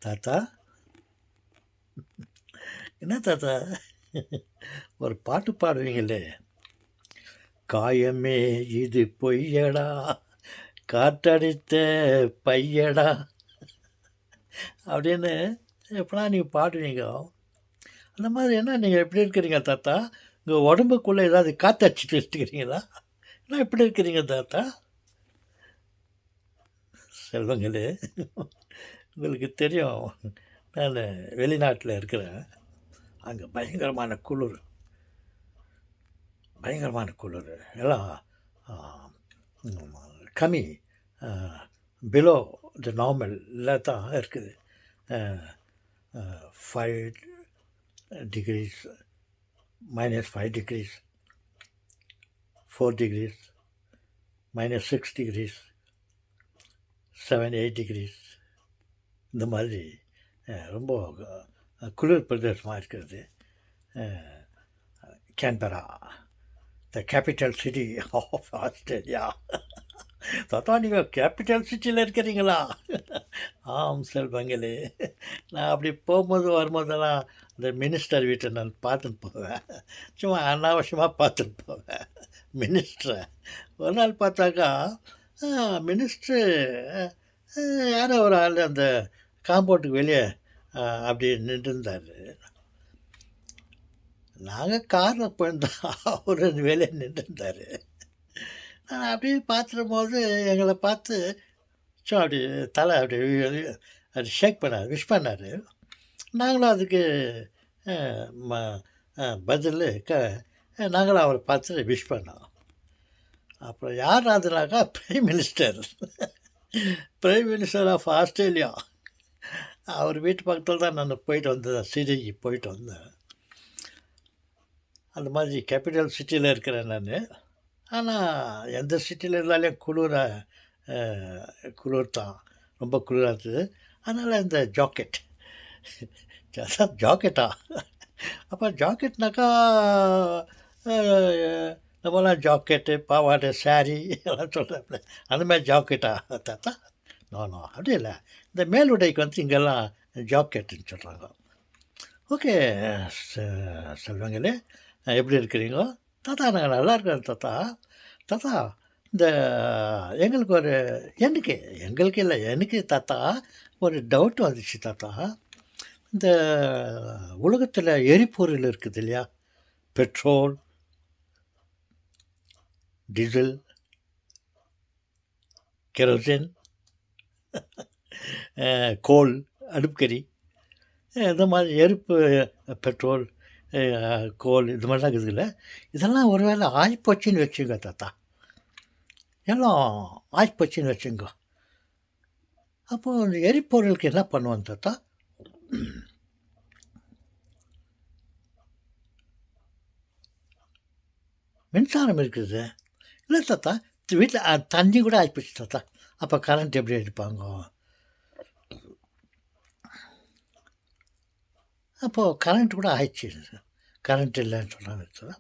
தாத்தா, என்ன தாத்தா ஒரு பாட்டு பாடுவீங்களே, காயமே இது பொய்யடா காற்றடித்த பையடா அப்படின்னு எப்படிலாம் நீங்கள் பாடுவீங்க. அந்த மாதிரி என்ன நீங்கள் எப்படி இருக்கிறீங்க தாத்தா? உங்கள் உடம்புக்குள்ளே ஏதாவது காற்று அடிச்சிட்டு இருக்கிறீங்களா? என்ன எப்படி இருக்கிறீங்க தாத்தா? செல்வங்களே, உங்களுக்கு தெரியும், நான் வெளிநாட்டில் இருக்கிறேன். அங்கே பயங்கரமான குளிர், எல்லாம் கம்மி, பிலோ த நார்மல் தான் இருக்குது. 5 degrees, -5 degrees, 4 degrees, -6 degrees, 7-8 degrees, இந்த மாதிரி ரொம்ப குளிர் பிரதேசமாக இருக்கிறது. Canberra, the capital city of Australia. தாத்தா, நீங்கள் கேபிட்டல் சிட்டியில் இருக்கிறீங்களா? ஆம் செல்வங்களே, நான் அப்படி போகும்போது வரும்போதெல்லாம் இந்த மினிஸ்டர் வீட்டை நான் பார்த்துட்டு போவேன். சும்மா அனாவசியமாக பார்த்துட்டு போவேன் மினிஸ்டரை. ஒரு நாள் பார்த்தாக்கா மினிஸ்ட்ரு யாரோ ஒரு ஆள் அந்த காம்பவுண்டுக்கு வெளியே அப்படி நின்றுருந்தார். நாங்கள் காரில் போயிருந்தோம், அவர் வெளியே நின்றுருந்தார். நான் அப்படியே பார்த்துடும் போது எங்களை பார்த்து ஸோ அப்படி தலை அப்படி அது ஷேக் பண்ணார், விஷ் பண்ணார். நாங்களும் அதுக்கு பதில் நாங்களும் அவரை பார்த்து விஷ் பண்ணோம். அப்புறம் யார் அதுனாக்கா பிரைம் மினிஸ்டர் ஆஃப் ஆஸ்திரேலியா. அவர் வீட்டு பக்கத்தில் தான் நான் போயிட்டு வந்தேன், சிடிக்கு போயிட்டு வந்தேன். அந்த மாதிரி கேபிட்டல் சிட்டியில் இருக்கிறேன் நான். ஆனால் எந்த சிட்டியில் இருந்தாலும் குளிர் தான், ரொம்ப குளிராக இருக்குது. அதனால் இந்த ஜாக்கெட்டா அப்போ ஜாக்கெட்னாக்கா நம்மளாம் ஜாக்கெட்டு, பாவாடை, சாரீ எல்லாம் சொல்கிறாப்புல, அந்த மாதிரி ஜாக்கெட்டா தாத்தா? நோ அப்படி இல்லை, இந்த மேலுடைக்கு வந்து இங்கெல்லாம் ஜாக்கெட்டுன்னு சொல்கிறாங்க. ஓகே செல்வங்களே, எப்படி இருக்கிறீங்க தாத்தா? நாங்கள் நல்லா இருக்கிறோம் தாத்தா. தாத்தா, இந்த எங்களுக்கு இல்லை, எனக்கு தாத்தா ஒரு டவுட் வந்துச்சு தாத்தா. இந்த உலகத்தில் எரிபொருள் இருக்குது இல்லையா, பெட்ரோல், டீசல், கெரோசின், கோல், அடுப்புக்கறி, இந்த மாதிரி பெட்ரோல், கோல், இது மாதிரிலாம் இருக்குதுல்ல, இதெல்லாம் ஒரு வேளை ஆயிப்போச்சுன்னு வச்சுங்க தாத்தா, எல்லாம் ஆயிப்போச்சுன்னு வச்சுங்க. அப்போது இந்த எரிபொருளுக்கு என்ன பண்ணுவோம் தாத்தா? மின்சாரம் இருக்குது இல்லை தாத்தா, வீட்டில் தண்ணி கூட ஆகிப்போச்சு தாத்தா. அப்போ கரண்ட் எப்படி எடுப்பாங்க? அப்போது கரண்ட் கூட ஆயிடுச்சு, கரண்ட் இல்லைன்னு சொல்கிறாங்க தாத்தா.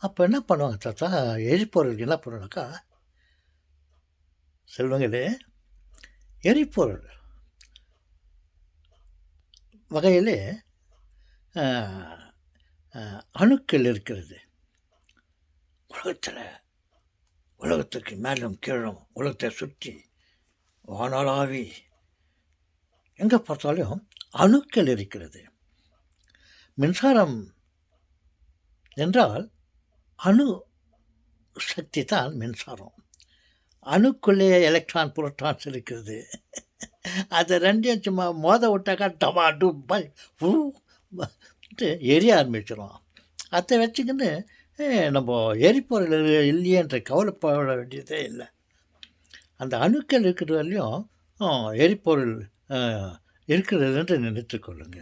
அப்போ என்ன பண்ணுவாங்க தாத்தா? எரிபொருளுக்கு என்ன பண்ணுவாங்கக்கா செல்வங்களே, எரிபொருள் வகையிலே அணுக்கள் இருக்கிறது. உலகத்துக்கு மேலும் கீழும், உலகத்தை சுற்றி வானளாவி எங்கே பார்த்தாலும் அணுக்கள் இருக்கிறது. மின்சாரம் என்றால் அணு சக்தி தான் மின்சாரம். அணுக்குள்ளே எலக்ட்ரான், புரோட்டான்ஸ் இருக்கிறது. அதை ரெண்டையும் சும்மா விட்டாக்கா டபா டுப்பா எரிய ஆரம்பிச்சிடும். அதை வச்சுக்கின்னு நம்ம எரிபொருள் இல்லையன்ற கவலைப்பட வேண்டியதே இல்லை. அந்த அணுக்கள் இருக்கிற வரையும் எரிபொருள் இருக்கிறது என்று நினைத்துக்கொள்ளுங்க.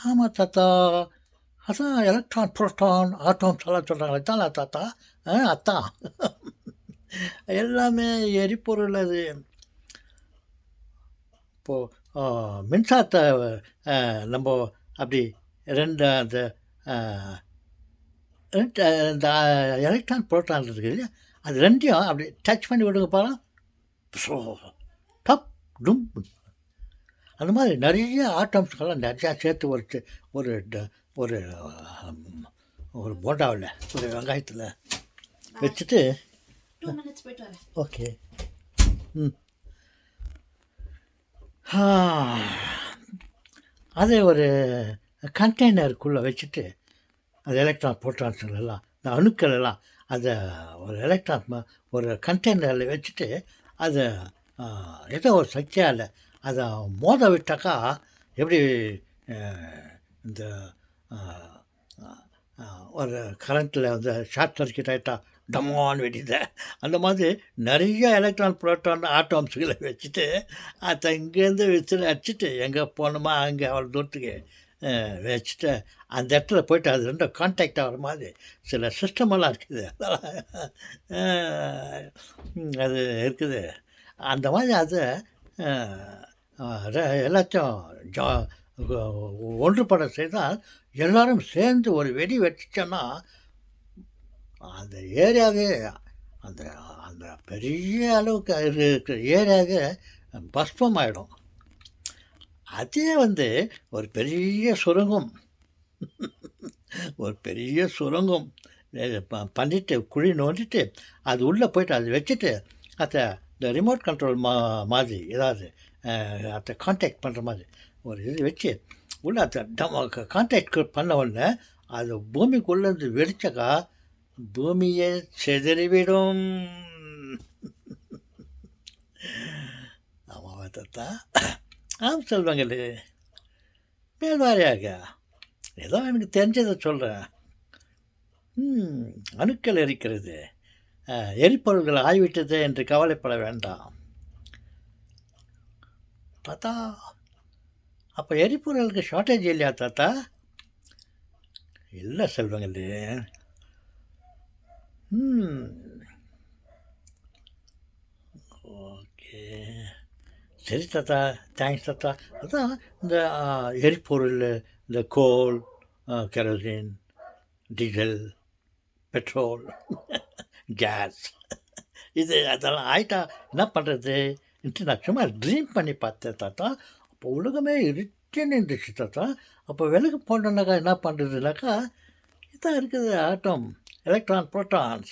ஆமாம் தாத்தா, அதான் எலக்ட்ரான், புரோட்டான், ஆட்டோம்ஸ் எல்லாம் சொல்கிறாங்களே தானே தாத்தா? அதான் எல்லாமே எரிபொருள். அது இப்போது மின்சாரத்தை நம்ம அப்படி அந்த இந்த எலக்ட்ரான், புரோட்டான் இருக்குது இல்லையா, அது ரெண்டையும் அப்படி டச் பண்ணி விடுங்க பாரு. ஸோ டப் டும். அந்த மாதிரி நிறைய ஆட்டம்ஸ்கெல்லாம் நிறையா சேர்த்து ஒரு ஒரு ஒரு போண்டாவில் ஒரு வெங்காயத்தில் வச்சுட்டு ஓகே. அதை ஒரு கண்டெய்னருக்குள்ளே வச்சுட்டு அந்த எலக்ட்ரான் புரோட்டான்ஸுகள் எல்லாம் இந்த அணுக்கள் எல்லாம் அதை ஒரு எலக்ட்ரான் ஒரு கண்டெய்னரில் வச்சுட்டு அதை ஏதோ ஒரு சக்தியால் அதை மோத விட்டாக்கா எப்படி இந்த ஒரு கரண்ட்டில் வந்து ஷார்ட் சர்க்கியூட் ஆகிட்டா டமான்னு வெடித அந்த மாதிரி நிறைய எலக்ட்ரான் புரோட்டான் ஆட்டோம்ஸுகளை வச்சுட்டு அதை இங்கேருந்து விசில் அடிச்சுட்டு எங்கே போகணுமா அங்கே அவ்வளோ தூரத்துக்கு வச்சுட்டு அந்த இடத்துல போய்ட்டு அது ரெண்டும் கான்டாக்ட் ஆகிற மாதிரி சில சிஸ்டமெல்லாம் இருக்குது. அது இருக்குது. அந்த மாதிரி அதை எல்லாத்தையும் ஒன்றுபட செய்தால் எல்லோரும் சேர்ந்து ஒரு வெடி வச்சுட்டோன்னா அந்த ஏரியாவே அந்த அந்த பெரிய அளவுக்கு இருக்கிற ஏரியாவே பஸ்பம் ஆகிடும். அதே வந்து ஒரு பெரிய சுரங்கம் ஒரு பெரிய சுரங்கம் பண்ணிவிட்டு குழி நோண்டிட்டு அது உள்ளே போய்ட்டு அதை வச்சுட்டு அதை இந்த ரிமோட் கண்ட்ரோல் மாதிரி ஏதாவது அதை கான்டாக்ட் பண்ணுற மாதிரி ஒரு இது வச்சு உள்ளே அதை கான்டாக்ட் பண்ண உடனே அது பூமிக்குள்ளேருந்து வெடிச்சாக்கா பூமியை செதறிவிடும். ஆமாம் தாத்தா. ஆம் சொல்வாங்களே மேல்வாரியாக ஏதோ எனக்கு தெரிஞ்சதை சொல்கிறேன். அணுக்கள் இருக்கிறது, எரிபொருள்கள் ஆகிவிட்டது என்று கவலைப்பட வேண்டாம் தாத்தா. அப்போ எரிபொருளுக்கு ஷார்ட்டேஜ் இல்லையா தாத்தா? இல்லை செல்வங்களே. ஓகே சரி தாத்தா, தேங்க்ஸ் தாத்தா. அதான் இந்த எரிபொருள், இந்த கோல், கெரோசின், டீசல், பெட்ரோல், கேஸ் இது அதெல்லாம் ஆயிட்டா என்ன பண்ணுறது என்று நான் சும்மா ட்ரீம் பண்ணி பார்த்தேன் தாத்தா. அப்போ உலகமே இருட்டுன்னு இருந்துச்சு தாத்தா. அப்போ விலகு போனோன்னாக்கா என்ன பண்ணுறதுனாக்கா இதான் இருக்குது ஆட்டம், எலக்ட்ரான், புரோட்டான்ஸ்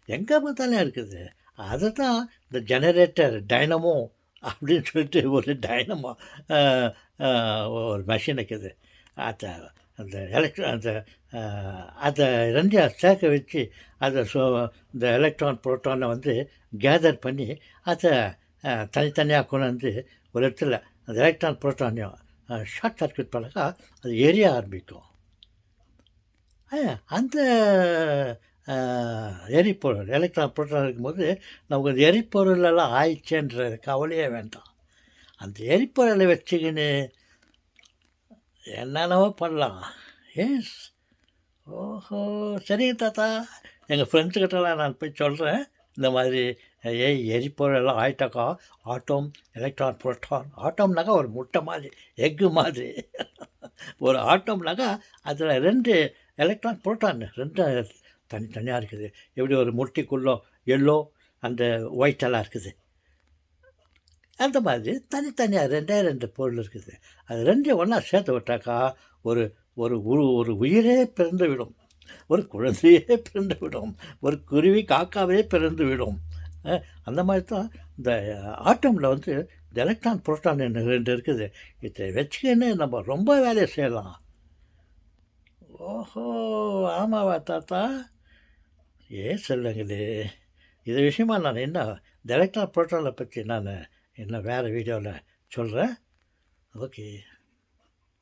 எங்கே பார்த்தாலும் இருக்குது. அதை தான் இந்த ஜெனரேட்டர் டைனமோ அப்படின்னு சொல்லிட்டு ஒரு டைனமோ ஒரு மிஷின் இருக்குது. அதை அந்த அந்த அதை ரெண்டையும் சேர்க்க வச்சு அதை இந்த எலக்ட்ரான் புரோட்டானை வந்து கேதர் பண்ணி அதை தனித்தனியாக கொண்டு வந்து ஒரு இடத்துல அந்த எலக்ட்ரான் புரோட்டானையும் ஷார்ட் சர்க்யூட் பண்ணாக்கா அது எரிய ஆரம்பிக்கும். அந்த எரிபொருள் எலக்ட்ரான் புரோட்டான் இருக்கும்போது நமக்கு அந்த எரிபொருளெல்லாம் ஆயிடுச்சுன்ற கவலையே வேண்டாம். அந்த எரிபொருளை வச்சுக்கின்னு என்னென்னவோ பண்ணலாம். எஸ். ஓஹோ சரிங்க தாத்தா. எங்கள் ஃப்ரெண்ட்ஸுக்கிட்டலாம் நான் போய் சொல்கிறேன் இந்த மாதிரி எரிபொருளெல்லாம் ஆயிட்டாக்கா ஆட்டம், எலக்ட்ரான், புரோட்டான். ஆட்டம்னாக்கா ஒரு முட்டை மாதிரி, எக்கு மாதிரி. ஒரு ஆட்டம்னாக்கா அதில் 2 எலக்ட்ரான், புரோட்டான் 2 தனித்தனியாக இருக்குது. எப்படி ஒரு முட்டைக்குள்ளே எல்லோ அந்த ஒயிட்டெல்லாம் இருக்குது, அந்த மாதிரி தனித்தனியாக 2 பொருள் இருக்குது. அது 2 ஒன்றா சேர்த்து விட்டாக்கா ஒரு ஒரு ஒரு உயிரே பிறந்து விடும், ஒரு குழந்தையே பிறந்து விடும், ஒரு குருவி காக்காவே பிறந்து விடும். அந்த மாதிரி தான் இந்த ஆட்டமில் வந்து இந்த எலக்ட்ரான், புரோட்டான் 2 இருக்குது. இதை வச்சுக்கின்னு நம்ம ரொம்ப வேலையை செய்யலாம். ஓஹோ ஆமாவா தாத்தா? சொல்லுங்களே. இது விஷயமா நான் என்ன இந்த எலக்ட்ரான், புரோட்டானை பற்றி நான் இன்னும் வேறு வீடியோவில் சொல்கிறேன். ஓகே.